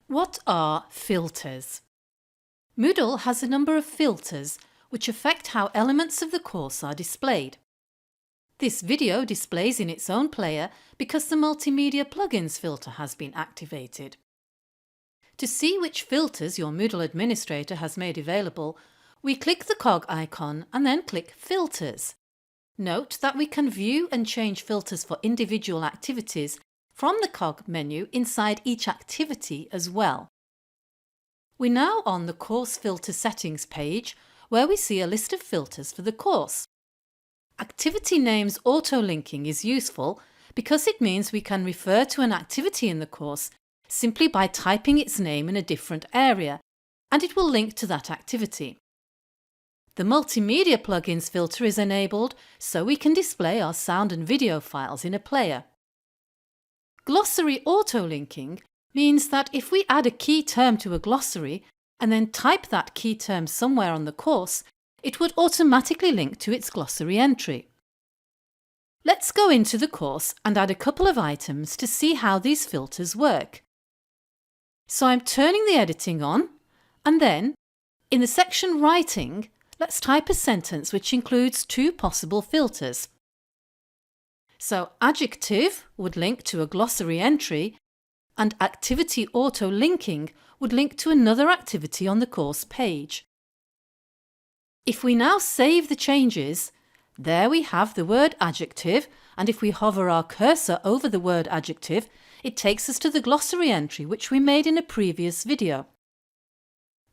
What are filters? Moodle has a number of filters which affect how elements of the course are displayed. This video displays in its own player because the Multimedia plugins filter has been activated. To see which filters your Moodle administrator has made available, we click the cog icon and then click Filters. Note that we can view and change filters for individual activities from the cog menu inside each activity as well. We're now on the Course Filter Settings page where we see a list of filters for the course. Activity names auto-linking is useful because it means we can refer to an activity in the course simply by typing its name in a different area, and it will link to that activity. The Multimedia plugins filter is enabled so we can display our sound and video files in a player. Glossary auto-linking means that if we add a key term to a glossary and then type that key term somewhere on the course, it would automatically link to its glossary entry. Let's go into the course and add a couple of items to see how these filters work. So I'm turning the editing on, and then, in the section Writing, let's type a sentence which includes two possible filters. So adjective would link to a glossary entry, and activity auto-linking would link to another activity on the course page. If we now save the changes, there we have the word adjective, and if we hover our cursor over the word adjective, it takes us to the glossary entry which we made in a previous video.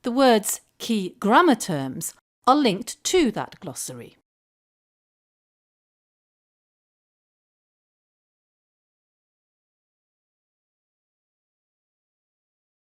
The words key grammar terms are linked to that glossary.